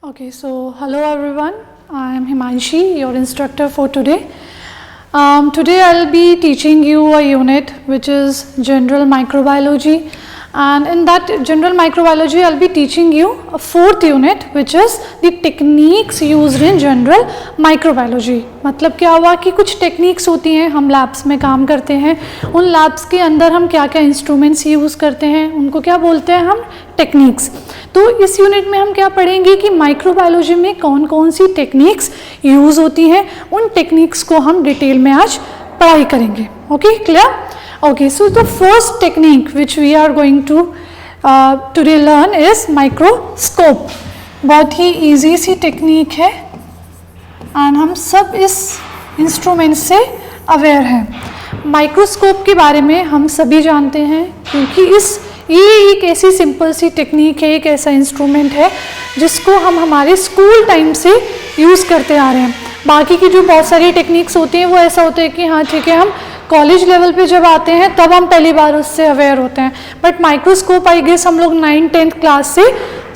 Okay, so hello everyone. I am Himanshi, your instructor for today. Today I'll be teaching you a unit which is General Microbiology, and in that General Microbiology I'll be teaching you a fourth unit which is the techniques used in General Microbiology. मतलब क्या हुआ कि कुछ techniques होती हैं, हम labs में काम करते हैं, उन लैब्स के अंदर हम क्या क्या इंस्ट्रूमेंट्स यूज़ करते हैं उनको क्या बोलते हैं हम टेक्निक्स. तो इस यूनिट में हम क्या पढ़ेंगे कि माइक्रोबायोलॉजी में कौन कौन सी टेक्निक्स यूज़ होती हैं, उन टेक्निक्स को हम डिटेल में आज पढ़ाई करेंगे. Okay, clear? Okay, so the first technique which we are going to today learn is microscope. बहुत ही ईजी सी टेक्निक है एंड हम सब इस इंस्ट्रूमेंट से अवेयर हैं. माइक्रोस्कोप के बारे में हम सभी जानते हैं क्योंकि ये एक ऐसी सिंपल सी टेक्निक है, एक ऐसा इंस्ट्रूमेंट है जिसको हम हमारे स्कूल टाइम से यूज़ करते आ रहे हैं. बाकी की जो बहुत सारी टेक्निक्स होती हैं वो ऐसा होता है कि हाँ ठीक है, हम कॉलेज लेवल पे जब आते हैं तब हम पहली बार उससे अवेयर होते हैं. बट माइक्रोस्कोप आई गेस हम लोग 9th-10th क्लास से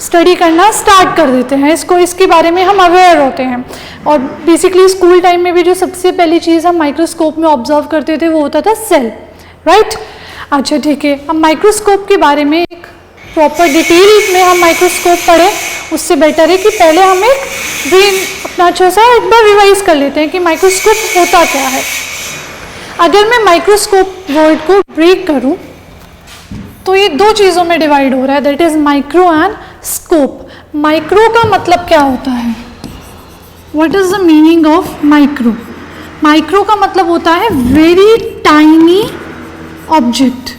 स्टडी करना स्टार्ट कर देते हैं, इसके बारे में हम अवेयर होते हैं. और बेसिकली स्कूल टाइम में भी जो सबसे पहली चीज़ हम माइक्रोस्कोप में ऑब्जर्व करते थे वो होता था सेल, राइट? अच्छा ठीक है, अब माइक्रोस्कोप के बारे में एक प्रॉपर डिटेल में हम माइक्रोस्कोप पढ़ें उससे बेटर है कि पहले हम एक ब्रेन अपना अच्छा सा एक बार रिवाइज कर लेते हैं कि माइक्रोस्कोप होता क्या है. अगर मैं माइक्रोस्कोप वर्ड को ब्रेक करूं तो ये दो चीज़ों में डिवाइड हो रहा है, that is micro and scope. Micro का मतलब क्या होता है? What is the meaning of micro? Micro का मतलब होता है वेरी टाइनी ऑब्जेक्ट,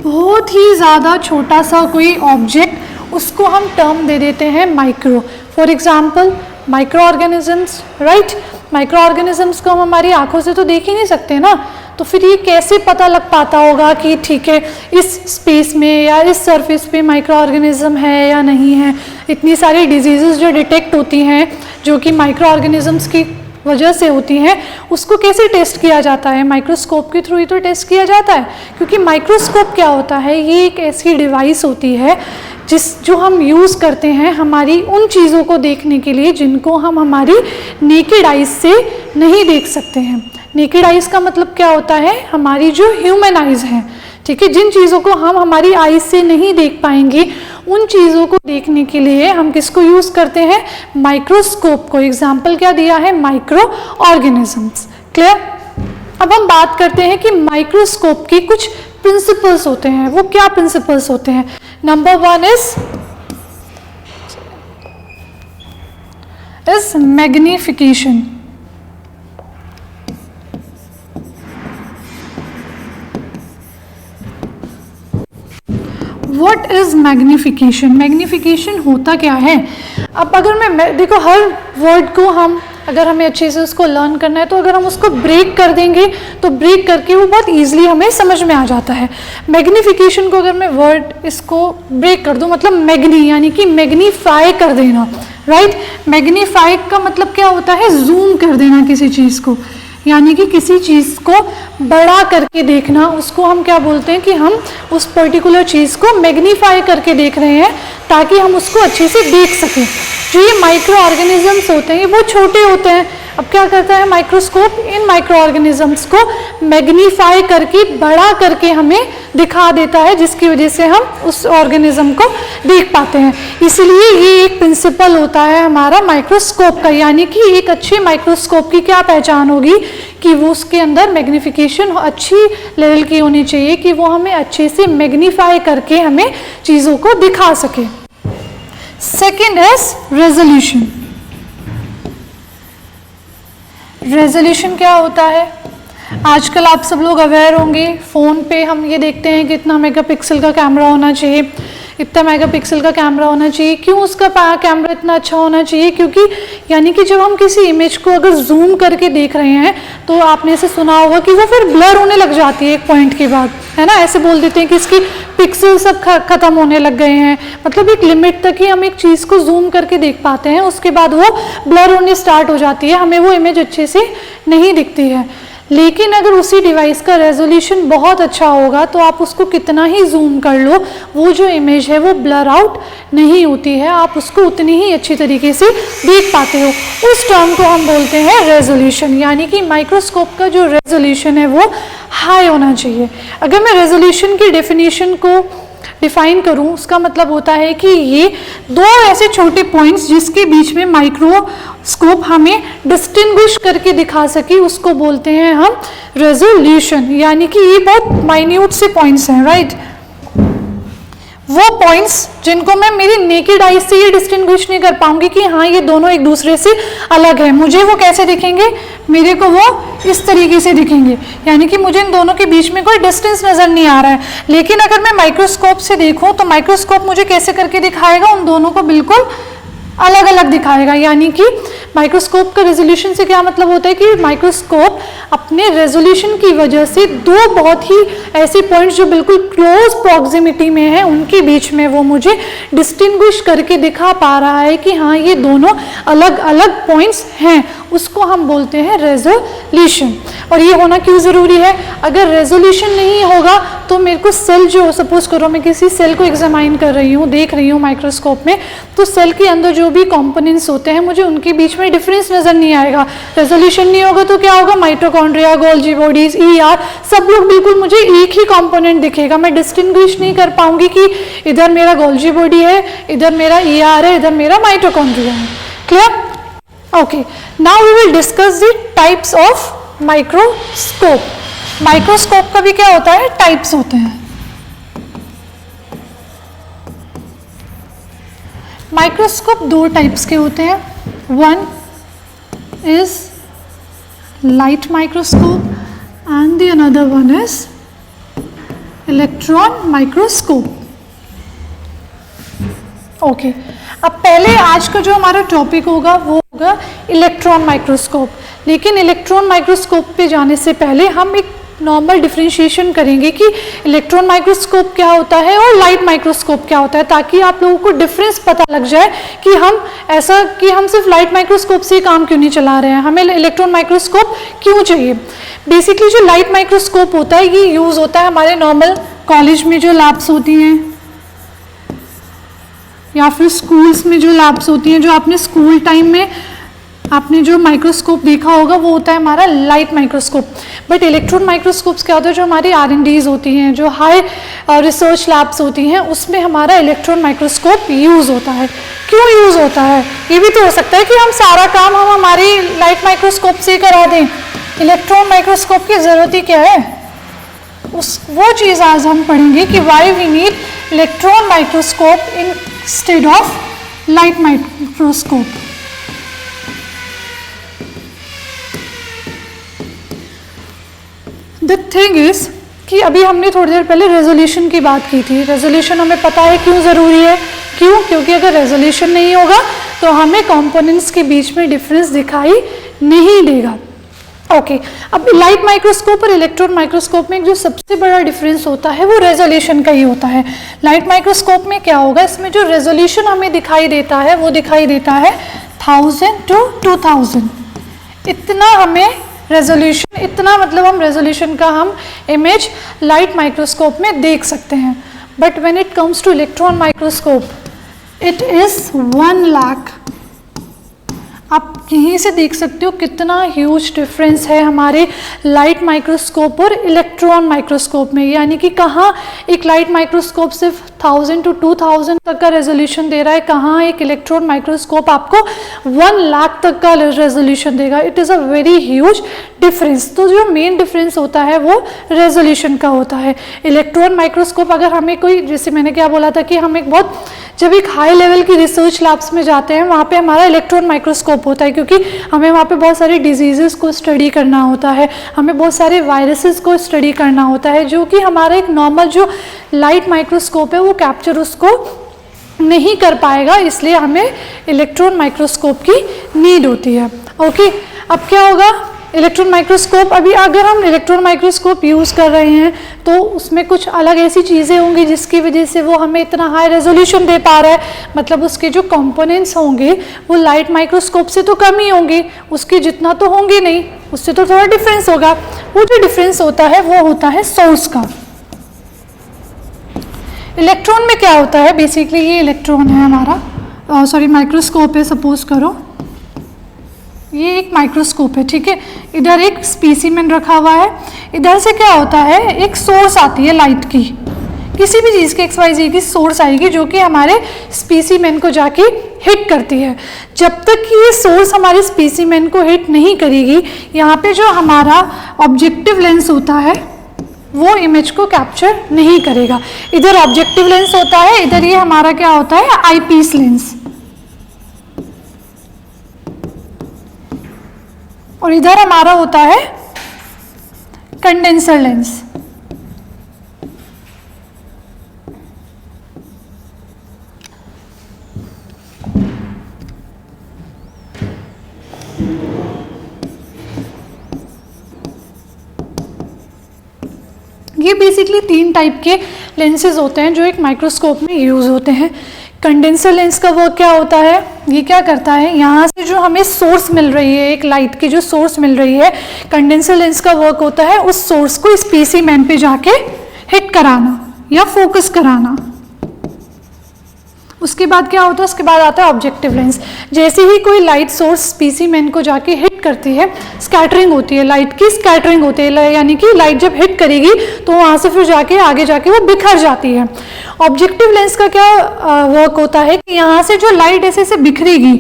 बहुत ही ज़्यादा छोटा सा कोई ऑब्जेक्ट, उसको हम टर्म दे देते हैं micro. For example micro organisms, right? Micro organisms को हम हमारी आंखों से तो देख ही नहीं सकते ना, तो फिर ये कैसे पता लग पाता होगा कि ठीक है इस स्पेस में या इस सरफेस पे माइक्रो ऑर्गेनिज्म है या नहीं है. इतनी सारी डिजीज़ेस जो डिटेक्ट होती हैं जो कि माइक्रो ऑर्गेनिजम्स की वजह से होती हैं, उसको कैसे टेस्ट किया जाता है? माइक्रोस्कोप के थ्रू ही तो टेस्ट किया जाता है. क्योंकि माइक्रोस्कोप क्या होता है, ये एक ऐसी डिवाइस होती है जो हम यूज़ करते हैं हमारी उन चीज़ों को देखने के लिए जिनको हम हमारी नेकेड आइज से नहीं देख सकते हैं. नेकेड आइज का मतलब क्या होता है? हमारी जो ह्यूमन आइज हैं, ठीक है, जिन चीज़ों को हम हमारी आइज से नहीं देख पाएंगे उन चीज़ों को देखने के लिए हम किसको यूज़ करते हैं? माइक्रोस्कोप को. एग्जाम्पल क्या दिया है? Micro organisms. क्लियर? अब हम बात करते हैं कि माइक्रोस्कोप की कुछ प्रिंसिपल्स होते हैं. वो क्या प्रिंसिपल्स होते हैं? Number 1 is magnification. What is magnification? Magnification होता क्या है? अब अगर मैं देखो हर वर्ड को हम अगर हमें अच्छे से उसको लर्न करना है तो अगर हम उसको ब्रेक कर देंगे तो ब्रेक करके वो बहुत ईजिली हमें समझ में आ जाता है. मैग्निफिकेशन को अगर मैं वर्ड इसको ब्रेक कर दूँ मतलब मैग्नी यानी कि मैग्नीफाई कर देना, राइट? मैग्नीफाई का मतलब क्या होता है? जूम कर देना किसी चीज़ को, यानी कि किसी चीज़ को बड़ा करके देखना. उसको हम क्या बोलते हैं कि हम उस पर्टिकुलर चीज़ को मैग्नीफाई करके देख रहे हैं ताकि हम उसको अच्छे से देख सकें. जो ये माइक्रो ऑर्गेनिजम्स होते हैं ये बहुत छोटे होते हैं. अब क्या करता है माइक्रोस्कोप? इन माइक्रो ऑर्गेनिजम्स को मैग्नीफाई करके बड़ा करके हमें दिखा देता है जिसकी वजह से हम उस ऑर्गेनिज्म को देख पाते हैं. इसलिए ये एक प्रिंसिपल होता है हमारा माइक्रोस्कोप का. यानी कि एक अच्छे माइक्रोस्कोप की क्या पहचान होगी कि वो उसके अंदर मैग्निफिकेशन अच्छी लेवल की होनी चाहिए कि वो हमें अच्छे से मैग्नीफाई करके हमें चीज़ों को दिखा सके. Second is resolution. रेजोल्यूशन क्या होता है? आजकल आप सब लोग अवेयर होंगे, फ़ोन पे हम ये देखते हैं कि इतना मेगापिक्सल का कैमरा होना चाहिए, इतना मेगापिक्सल का कैमरा होना चाहिए. क्यों उसका कैमरा इतना अच्छा होना चाहिए? क्योंकि यानी कि जब हम किसी इमेज को अगर जूम करके देख रहे हैं तो आपने ऐसे सुना होगा कि वो फिर ब्लर होने लग जाती है एक पॉइंट के बाद, है ना? ऐसे बोल देते हैं कि इसकी पिक्सल सब ख़त्म होने लग गए हैं. मतलब एक लिमिट तक ही हम एक चीज़ को जूम करके देख पाते हैं, उसके बाद वो ब्लर होने स्टार्ट हो जाती है, हमें वो इमेज अच्छे से नहीं दिखती है. लेकिन अगर उसी डिवाइस का रेजोल्यूशन बहुत अच्छा होगा तो आप उसको कितना ही जूम कर लो, वो जो इमेज है वो ब्लर आउट नहीं होती है, आप उसको उतनी ही अच्छी तरीके से देख पाते हो। उस टर्म को हम बोलते हैं रेजोल्यूशन, यानी कि माइक्रोस्कोप का जो रेजोल्यूशन है वो हाई होना चाहिए। अगर मैं रेजोल्यूशन की डेफिनेशन को डिफाइन करूं, उसका मतलब होता है कि ये दो ऐसे छोटे पॉइंट्स जिसके बीच में माइक्रोस्कोप हमें डिस्टिंग्विश करके दिखा सके, उसको बोलते हैं हम रेजोल्यूशन। यानी कि ये बहुत माइन्यूट से पॉइंट्स हैं, राइट। वो पॉइंट्स जिनको मैं मेरी नेकेड आई से ये डिस्टिंग्विश नहीं कर पाऊंगी कि हाँ ये दोनों एक दूसरे से अलग है, मुझे वो कैसे दिखेंगे, मेरे को वो इस तरीके से दिखेंगे, यानी कि मुझे इन दोनों के बीच में कोई डिस्टेंस नजर नहीं आ रहा है। लेकिन अगर मैं माइक्रोस्कोप से देखूं तो माइक्रोस्कोप मुझे कैसे करके दिखाएगा, उन दोनों को बिल्कुल अलग अलग दिखाएगा। यानी कि माइक्रोस्कोप का रेजोल्यूशन से क्या मतलब होता है कि माइक्रोस्कोप अपने रेजोल्यूशन की वजह से दो बहुत ही ऐसे पॉइंट्स जो बिल्कुल क्लोज प्रॉक्सिमिटी में है उनके बीच में वो मुझे डिस्टिंग्विश करके दिखा पा रहा है कि हाँ ये दोनों अलग अलग पॉइंट्स हैं, उसको हम बोलते हैं रेजोल्यूशन। और ये होना क्यों ज़रूरी है, अगर रेजोल्यूशन नहीं होगा तो मेरे को सेल जो, सपोज करो मैं किसी सेल को एग्जामाइन कर रही हूँ, देख रही हूँ माइक्रोस्कोप में, तो सेल के अंदर जो भी कंपोनेंट्स होते हैं मुझे उनके बीच में डिफरेंस नज़र नहीं आएगा। रेजोल्यूशन नहीं होगा तो क्या होगा, माइटोकॉन्ड्रिया, गोल्जी बॉडीज, ईआर, सब लोग बिल्कुल मुझे एक ही कंपोनेंट दिखेगा, मैं डिस्टिंग्विश नहीं कर पाऊंगी कि इधर मेरा गोल्जी बॉडी है, इधर मेरा ईआर है, इधर मेरा माइटोकॉन्ड्रिया है। Clear? Okay, now we will discuss the types of microscope. Microscope का भी क्या होता है, टाइप्स होते हैं। माइक्रोस्कोप दो टाइप्स के होते हैं, one is light microscope and the another one is electron microscope. Okay, अब पहले आज का जो हमारा टॉपिक होगा वो होगा इलेक्ट्रॉन माइक्रोस्कोप। लेकिन इलेक्ट्रॉन माइक्रोस्कोप पे जाने से पहले हम एक नॉर्मल डिफरेंशिएशन करेंगे कि इलेक्ट्रॉन माइक्रोस्कोप क्या होता है और लाइट माइक्रोस्कोप क्या होता है, ताकि आप लोगों को डिफरेंस पता लग जाए कि हम सिर्फ लाइट माइक्रोस्कोप से ही काम क्यों नहीं चला रहे हैं, हमें इलेक्ट्रॉन माइक्रोस्कोप क्यों चाहिए। बेसिकली जो लाइट माइक्रोस्कोप होता है ये यूज़ होता है हमारे नॉर्मल कॉलेज में जो लैब्स होती हैं या फिर स्कूल्स में जो लैब्स होती हैं, जो आपने स्कूल टाइम में आपने जो माइक्रोस्कोप देखा होगा वो होता है हमारा light microscope. But electron microscopes क्या होता है, जो हमारी R&Ds होती हैं, जो हाई रिसर्च लैब्स होती हैं, उसमें हमारा इलेक्ट्रॉन माइक्रोस्कोप यूज़ होता है। क्यों यूज़ होता है, ये भी तो हो सकता है कि हम सारा काम हम हमारी लाइट माइक्रोस्कोप से करा दें, इलेक्ट्रॉन माइक्रोस्कोप की ज़रूरत ही क्या है, वो चीज़ आज हम पढ़ेंगे कि why we need electron microscope instead of light microscope. The thing is कि अभी हमने थोड़ी देर पहले रेजोल्यूशन की बात की थी। रेजोल्यूशन हमें पता है क्यों ज़रूरी है, क्योंकि अगर रेजोल्यूशन नहीं होगा तो हमें कंपोनेंट्स के बीच में डिफरेंस दिखाई नहीं देगा। ओके, अब लाइट माइक्रोस्कोप और इलेक्ट्रॉन माइक्रोस्कोप में जो सबसे बड़ा डिफरेंस होता है वो रेजोल्यूशन का ही होता है। लाइट माइक्रोस्कोप में क्या होगा, इसमें जो रेजोल्यूशन हमें दिखाई देता है वो दिखाई देता है 1000 to 2000, इतना हमें रेजोल्यूशन, इतना मतलब हम रेजोल्यूशन का हम इमेज लाइट माइक्रोस्कोप में देख सकते हैं। But when it comes two electron microscope it is 1 lakh. आप यहीं से देख सकते हो कितना ह्यूज डिफरेंस है हमारे लाइट माइक्रोस्कोप और इलेक्ट्रॉन माइक्रोस्कोप में। यानी कि कहाँ एक लाइट माइक्रोस्कोप सिर्फ 1000 to 2000 तक का रेजोल्यूशन दे रहा है, कहाँ एक इलेक्ट्रॉन माइक्रोस्कोप आपको 1 लाख तक का रेजोल्यूशन देगा। It is a very huge difference. तो जो मेन डिफरेंस होता है वो रेजोल्यूशन का होता है। इलेक्ट्रॉन माइक्रोस्कोप अगर हमें कोई, जैसे मैंने क्या बोला था कि हम जब एक हाई लेवल की रिसर्च लैब्स में जाते हैं वहाँ पे हमारा इलेक्ट्रॉन माइक्रोस्कोप होता है, क्योंकि हमें वहाँ पे बहुत सारे डिजीज़ेस को स्टडी करना होता है, हमें बहुत सारे वायरसेस को स्टडी करना होता है, जो कि हमारा एक नॉर्मल जो लाइट माइक्रोस्कोप है वो कैप्चर उसको नहीं कर पाएगा, इसलिए हमें इलेक्ट्रॉन माइक्रोस्कोप की नीड होती है। ओके, अब क्या होगा, इलेक्ट्रॉन माइक्रोस्कोप, अभी अगर हम इलेक्ट्रॉन माइक्रोस्कोप यूज़ कर रहे हैं तो उसमें कुछ अलग ऐसी चीज़ें होंगी जिसकी वजह से वो हमें इतना हाई रेजोल्यूशन दे पा रहा है, मतलब उसके जो कंपोनेंट्स होंगे वो लाइट माइक्रोस्कोप से तो कम ही होंगे, उसके जितना तो होंगे नहीं, उससे तो थोड़ा डिफरेंस होगा। वो जो डिफरेंस होता है वो होता है सोर्स का। इलेक्ट्रॉन में क्या होता है, बेसिकली ये इलेक्ट्रॉन है हमारा, सॉरी माइक्रोस्कोप है, सपोज करो ये एक माइक्रोस्कोप है, ठीक है। इधर एक स्पेसिमेन रखा हुआ है, इधर से क्या होता है एक सोर्स आती है लाइट की, किसी भी चीज़ के XYZ की सोर्स आएगी जो कि हमारे स्पेसिमेन को जाके हिट करती है। जब तक कि ये सोर्स हमारे स्पेसिमेन को हिट नहीं करेगी, यहाँ पे जो हमारा ऑब्जेक्टिव लेंस होता है वो इमेज को कैप्चर नहीं करेगा। इधर ऑब्जेक्टिव लेंस होता है, इधर ये हमारा क्या होता है आईपीस लेंस, और इधर हमारा होता है कंडेंसर लेंस। ये बेसिकली 3 टाइप के लेंसेज होते हैं जो एक माइक्रोस्कोप में यूज़ होते हैं। कंडेंसर लेंस का वर्क क्या होता है, ये क्या करता है, यहाँ से जो हमें सोर्स मिल रही है, एक लाइट की जो सोर्स मिल रही है, कंडेंसर लेंस का वर्क होता है उस सोर्स को स्पेसिमेन पे जाके हिट कराना या फोकस कराना। उसके बाद क्या होता है, उसके बाद आता है ऑब्जेक्टिव लेंस। जैसे ही कोई लाइट सोर्स स्पेसिमेन को जाके हिट करती है, स्कैटरिंग होती है, लाइट की स्कैटरिंग होती है, यानी कि लाइट जब हिट करेगी तो वहाँ से फिर जाके आगे जाके वो बिखर जाती है। ऑब्जेक्टिव लेंस का क्या वर्क होता है कि यहाँ से जो लाइट ऐसे से बिखरेगी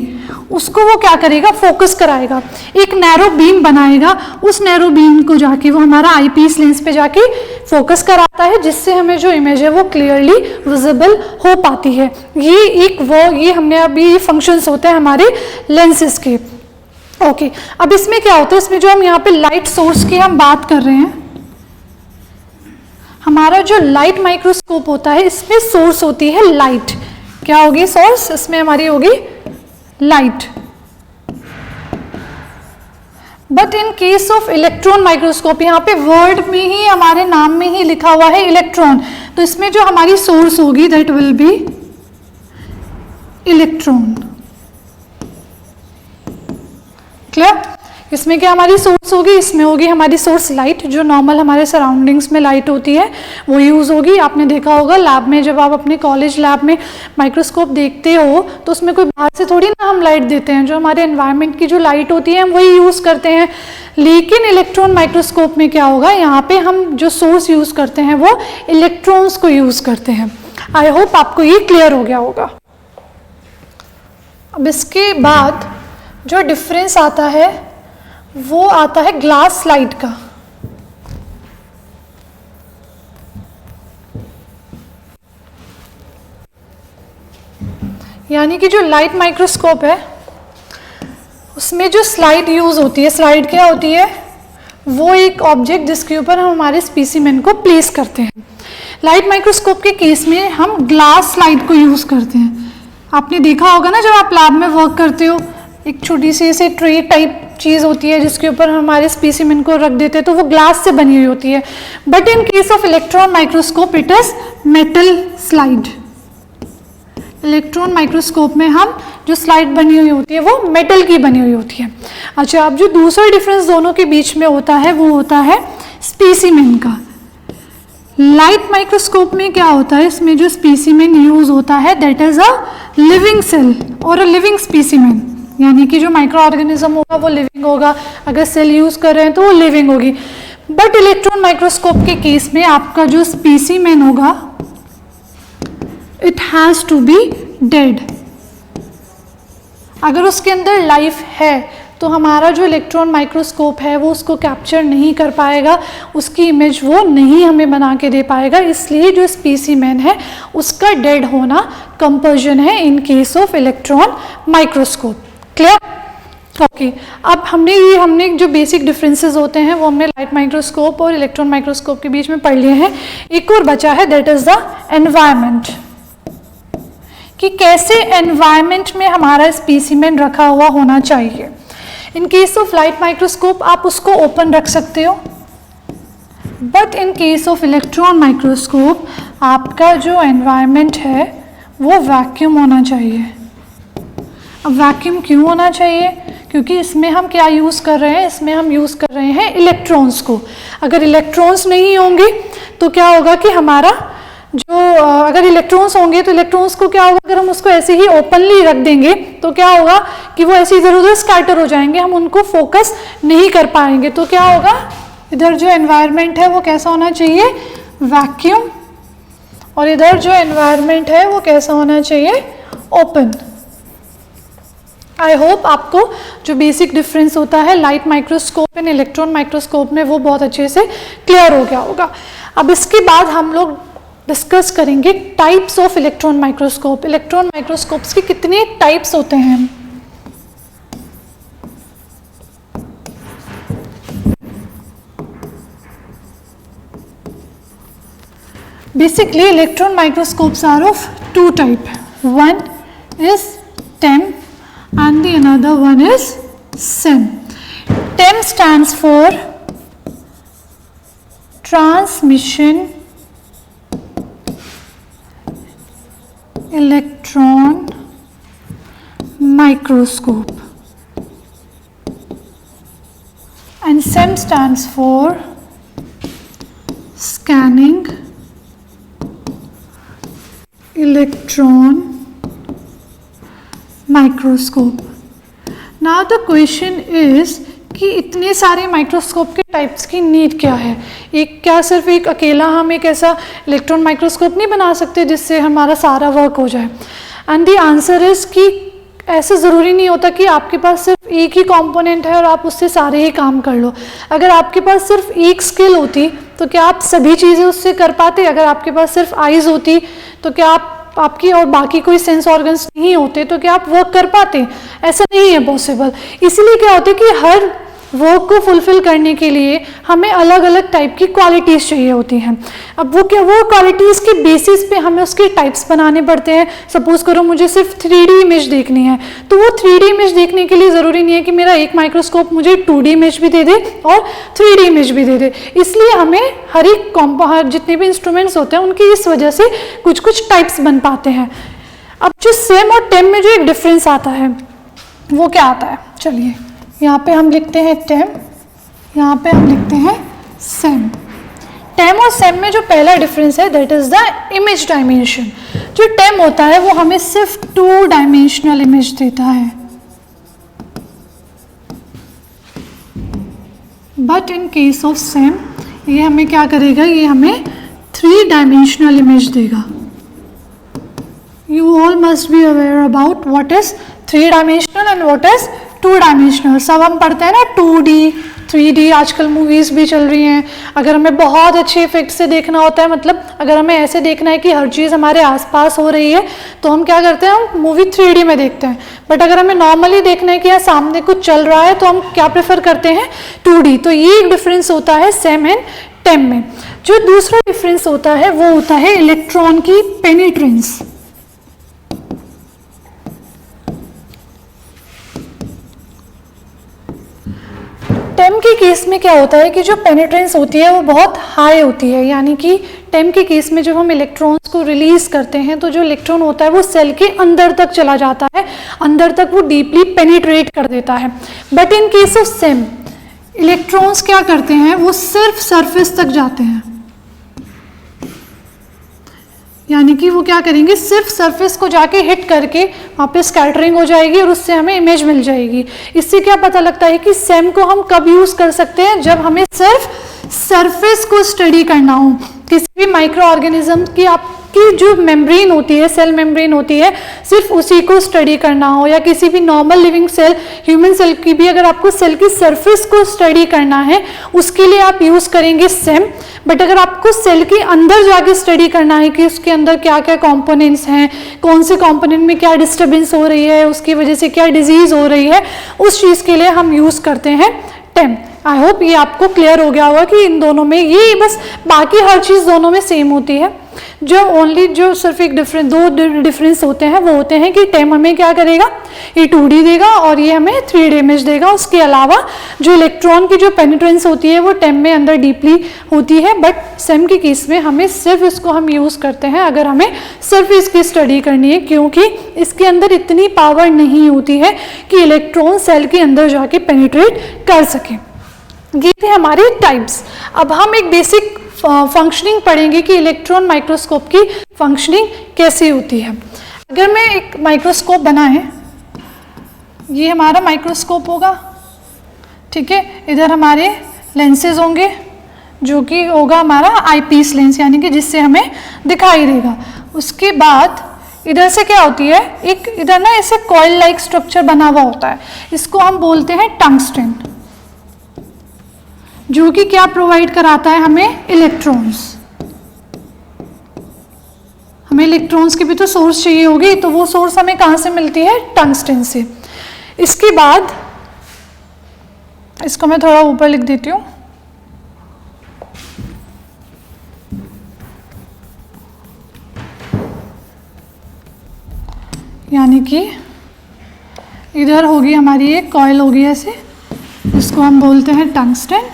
उसको वो क्या करेगा, फोकस कराएगा, एक नैरो बीम बनाएगा, उस नैरो बीम को जाके वो हमारा आईपीस लेंस पे जाके फोकस कराता है, जिससे हमें जो इमेज है वो क्लियरली विजिबल हो पाती है। ये हमने अभी फंक्शंस होते हैं हमारे लेंसेज के। ओके, अब इसमें क्या होता है, इसमें जो हम यहाँ पे लाइट सोर्स की हम बात कर रहे हैं, हमारा जो लाइट माइक्रोस्कोप होता है इसमें सोर्स होती है लाइट। क्या होगी सोर्स, इसमें हमारी होगी light. But in case of electron microscope, यहाँ पे वर्ड में ही हमारे नाम में ही लिखा हुआ है इलेक्ट्रॉन, तो इसमें जो हमारी सोर्स होगी that will be electron. Clear, इसमें क्या हमारी सोर्स होगी, इसमें होगी हमारी सोर्स लाइट, जो नॉर्मल हमारे सराउंडिंग्स में लाइट होती है वो यूज़ होगी। आपने देखा होगा लैब में, जब आप अपने कॉलेज लैब में माइक्रोस्कोप देखते हो तो उसमें कोई बाहर से थोड़ी ना हम लाइट देते हैं, जो हमारे एनवायरनमेंट की जो लाइट होती है हम वही यूज़ करते हैं। लेकिन इलेक्ट्रॉन माइक्रोस्कोप में क्या होगा, यहाँ पे हम जो सोर्स यूज़ करते हैं वो इलेक्ट्रॉन्स को यूज़ करते हैं। आई होप आपको ये क्लियर हो गया होगा। अब इसके बाद जो डिफरेंस आता है वो आता है ग्लास स्लाइड का। यानी कि जो लाइट माइक्रोस्कोप है उसमें जो स्लाइड यूज होती है, स्लाइड क्या होती है, वो एक ऑब्जेक्ट जिसके ऊपर हम हमारे स्पेसिमेन को प्लेस करते हैं। लाइट माइक्रोस्कोप के केस में हम ग्लास स्लाइड को यूज करते हैं। आपने देखा होगा ना, जब आप लैब में वर्क करते हो, एक छोटी सी ऐसे ट्रे टाइप चीज़ होती है जिसके ऊपर हमारे स्पेसिमेन को रख देते हैं, तो वो ग्लास से बनी हुई होती है। But in case of electron microscope it is metal slide. Electron microscope में हम जो स्लाइड बनी हुई होती है वो मेटल की बनी हुई होती है। अच्छा, अब जो दूसरा डिफरेंस दोनों के बीच में होता है वो होता है स्पेसिमेन का। लाइट माइक्रोस्कोप में क्या होता है, इसमें जो स्पेसिमेन यूज होता है that is a living cell और अ लिविंग स्पेसिमेन, यानी कि जो माइक्रो ऑर्गेनिज्म होगा वो लिविंग होगा, अगर सेल यूज कर रहे हैं तो वो लिविंग होगी। बट इलेक्ट्रॉन माइक्रोस्कोप के केस में आपका जो स्पेसिमेन होगा it has to be dead. अगर उसके अंदर लाइफ है तो हमारा जो इलेक्ट्रॉन माइक्रोस्कोप है वो उसको कैप्चर नहीं कर पाएगा, उसकी इमेज वो नहीं हमें बना के दे पाएगा। इसलिए जो स्पेसिमेन है उसका डेड होना कंपल्शन है in case of electron microscope. Clear? Okay, अब हमने जो बेसिक डिफरेंसेस होते हैं वो हमने लाइट माइक्रोस्कोप और इलेक्ट्रॉन माइक्रोस्कोप के बीच में पढ़ लिए हैं। एक और बचा है दैट इज द एनवायरनमेंट, कि कैसे एनवायरनमेंट में हमारा स्पेसिमेन रखा हुआ होना चाहिए। In case of light microscope आप उसको ओपन रख सकते हो, but in case of electron microscope आपका जो एनवायरनमेंट है वो वैक्यूम होना चाहिए। अब वैक्यूम क्यों होना चाहिए? क्योंकि इसमें हम क्या यूज़ कर रहे हैं, इसमें हम यूज़ कर रहे हैं इलेक्ट्रॉन्स को। अगर इलेक्ट्रॉन्स नहीं होंगे तो क्या होगा कि हमारा जो अगर इलेक्ट्रॉन्स होंगे तो इलेक्ट्रॉन्स को क्या होगा, अगर हम उसको ऐसे ही ओपनली रख देंगे तो क्या होगा कि वो ऐसे इधर उधर स्कैटर हो जाएंगे, हम उनको फोकस नहीं कर पाएंगे। तो क्या होगा, इधर जो एनवायरनमेंट है वो कैसा होना चाहिए, वैक्यूम, और इधर जो एनवायरनमेंट है वो कैसा होना चाहिए, ओपन। आई होप आपको जो बेसिक डिफरेंस होता है light microscope and electron microscope में वो बहुत अच्छे से क्लियर हो गया होगा। अब इसके बाद हम लोग डिस्कस करेंगे types of electron microscope. Electron microscopes के कितने टाइप्स होते हैं? Basically, electron microscopes are of two type. One is TEM and the another one is SEM. TEM stands for Transmission Electron Microscope, and SEM stands for Scanning Electron Microscope. Now the question is कि इतने सारे microscope के types की need क्या है? एक क्या सिर्फ एक अकेला हम एक ऐसा इलेक्ट्रॉन माइक्रोस्कोप नहीं बना सकते जिससे हमारा सारा वर्क हो जाए? एंड द आंसर इज कि ऐसा ज़रूरी नहीं होता कि आपके पास सिर्फ एक ही कंपोनेंट है और आप उससे सारे ही काम कर लो। अगर आपके पास सिर्फ एक स्किल होती तो क्या आप सभी चीज़ें उससे कर पाते? अगर आपके पास सिर्फ आइज़ होती तो क्या आपकी और बाकी कोई सेंस ऑर्गन्स नहीं होते तो क्या आप वर्क कर पाते? ऐसा नहीं है पॉसिबल। इसीलिए क्या होता है कि हर वर्क को फुलफिल करने के लिए हमें अलग अलग टाइप की क्वालिटीज़ चाहिए होती हैं। अब वो क्वालिटीज़ के बेसिस पे हमें उसके टाइप्स बनाने पड़ते हैं। सपोज करो मुझे सिर्फ 3D इमेज देखनी है, तो वो 3D इमेज देखने के लिए ज़रूरी नहीं है कि मेरा एक माइक्रोस्कोप मुझे 2D इमेज भी दे दे और 3D इमेज भी दे दे। इसलिए हमें हर एक जितने भी इंस्ट्रूमेंट्स होते हैं उनकी इस वजह से कुछ कुछ टाइप्स बन पाते हैं। अब जो सेम और टेम में जो एक डिफरेंस आता है वो क्या आता है? चलिए यहाँ पे हम लिखते हैं टेम, यहाँ पे हम लिखते हैं सेम। टेम और सेम में जो पहला डिफरेंस है that is the image dimension. जो टेम होता है वो हमें सिर्फ 2 डायमेंशनल इमेज देता है, but in case of same ये हमें क्या करेगा, ये हमें 3 डायमेंशनल इमेज देगा। You all must be aware about what is 3 dimensional and what is 2 dimensional। सब हम पढ़ते हैं ना 2D 3D, आजकल मूवीज़ भी चल रही हैं। अगर हमें बहुत अच्छे इफेक्ट से देखना होता है, मतलब अगर हमें ऐसे देखना है कि हर चीज़ हमारे आसपास हो रही है तो हम क्या करते हैं, हम मूवी 3D में देखते हैं। बट अगर हमें नॉर्मली देखना है कि यहाँ सामने कुछ चल रहा है तो हम क्या प्रेफर करते हैं, 2D। तो ये एक डिफरेंस होता है सेम एंड टेम में। जो दूसरा डिफरेंस होता है वो होता है इलेक्ट्रॉन की पेनिट्रेंस। टेम के केस में क्या होता है कि जो पेनिट्रेंस होती है वो बहुत हाई होती है, यानी कि टेम के केस में जब हम इलेक्ट्रॉन्स को रिलीज करते हैं तो जो इलेक्ट्रॉन होता है वो सेल के अंदर तक चला जाता है, अंदर तक वो डीपली पेनिट्रेट कर देता है। But in case of same electrons क्या करते हैं, वो सिर्फ सरफेस तक जाते हैं, यानी कि वो क्या करेंगे, सिर्फ सरफेस को जाके हिट करके वहाँ पे स्कैटरिंग हो जाएगी और उससे हमें इमेज मिल जाएगी। इससे क्या पता लगता है कि सेम को हम कब यूज़ कर सकते हैं, जब हमें सिर्फ सरफेस को स्टडी करना हो। किसी भी माइक्रो ऑर्गेनिज्म की आपकी जो मेम्ब्रेन होती है, सेल मेम्ब्रेन होती है, सिर्फ उसी को स्टडी करना हो, या किसी भी normal living cell, human cell की भी अगर आपको सेल की सरफेस को स्टडी करना है उसके लिए आप यूज़ करेंगे सेम। बट अगर आपको सेल के अंदर जाके स्टडी करना है कि उसके अंदर क्या क्या कंपोनेंट्स हैं, कौन से कंपोनेंट में क्या डिस्टर्बेंस हो रही है, उसकी वजह से क्या डिजीज़ हो रही है, उस चीज़ के लिए हम यूज़ करते हैं टेम। आई होप ये आपको क्लियर हो गया होगा कि इन दोनों में ये बस, बाकी हर चीज़ दोनों में सेम होती है। जो ओनली जो सिर्फ एक दो डिफरेंस होते हैं वो होते हैं कि टेम हमें क्या करेगा, ये 2D देगा और ये हमें 3D इमेज देगा। उसके अलावा जो इलेक्ट्रॉन की जो पेनिट्रेंस होती है वो टेम में अंदर डीपली होती है, बट सेम के केस में हमें सिर्फ इसको हम यूज़ करते हैं अगर हमें सिर्फ इसकी स्टडी करनी है, क्योंकि इसके अंदर इतनी पावर नहीं होती है कि इलेक्ट्रॉन सेल के अंदर जाके पेनिट्रेट कर सके। ये थे हमारे टाइप्स। अब हम एक बेसिक फंक्शनिंग पढ़ेंगे कि इलेक्ट्रॉन माइक्रोस्कोप की फंक्शनिंग कैसी होती है। अगर मैं एक माइक्रोस्कोप बनाएं, ये हमारा माइक्रोस्कोप होगा, ठीक है, इधर हमारे लेंसेज होंगे जो कि होगा हमारा आईपीस लेंस, यानी कि जिससे हमें दिखाई देगा। उसके बाद इधर से क्या होती है, एक इधर ना ऐसे कॉइल लाइक स्ट्रक्चर बना हुआ होता है, इसको हम बोलते हैं टंगस्टन, जो कि क्या प्रोवाइड कराता है हमें, इलेक्ट्रॉन्स। हमें इलेक्ट्रॉन्स की भी तो सोर्स चाहिए होगी, तो वो सोर्स हमें कहाँ से मिलती है, टंगस्टन से। इसके बाद इसको मैं थोड़ा ऊपर लिख देती हूँ, यानी कि इधर होगी हमारी एक कॉइल होगी ऐसे, इसको हम बोलते हैं टंगस्टन।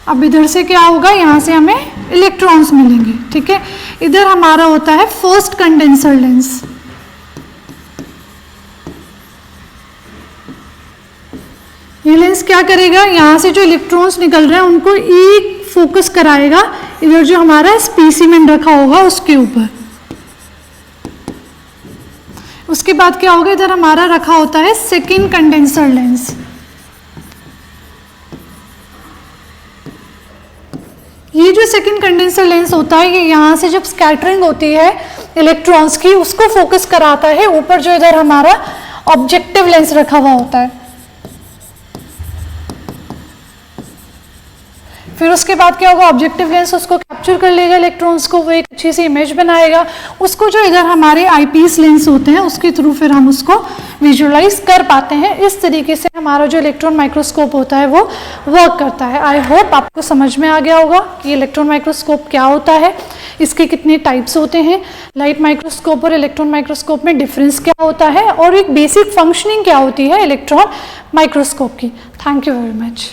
अब इधर से क्या होगा, यहाँ से हमें इलेक्ट्रॉन्स मिलेंगे, ठीक है। इधर हमारा होता है फर्स्ट कंडेंसर लेंस। ये लेंस क्या करेगा, यहाँ से जो इलेक्ट्रॉन्स निकल रहे हैं उनको एक फोकस कराएगा इधर जो हमारा स्पेसिमेन रखा होगा उसके ऊपर। उसके बाद क्या होगा, इधर हमारा रखा होता है सेकेंड कंडेंसर लेंस। ये जो सेकेंड कंडेंसर लेंस होता है, ये यहाँ से जब स्कैटरिंग होती है इलेक्ट्रॉन्स की, उसको फोकस कराता है ऊपर जो इधर हमारा ऑब्जेक्टिव लेंस रखा हुआ होता है। फिर उसके बाद क्या होगा, ऑब्जेक्टिव लेंस उसको कैप्चर कर लेगा इलेक्ट्रॉन्स को, वो एक अच्छी सी इमेज बनाएगा। उसको जो इधर हमारे आईपीस लेंस होते हैं उसके थ्रू फिर हम उसको विजुअलाइज कर पाते हैं। इस तरीके से हमारा जो इलेक्ट्रॉन माइक्रोस्कोप होता है वो वर्क करता है। आई होप आपको समझ में आ गया होगा कि इलेक्ट्रॉन माइक्रोस्कोप क्या होता है, इसके कितने टाइप्स होते हैं, लाइट माइक्रोस्कोप और इलेक्ट्रॉन माइक्रोस्कोप में डिफरेंस क्या होता है, और एक बेसिक फंक्शनिंग क्या होती है इलेक्ट्रॉन माइक्रोस्कोप की। Thank you very much.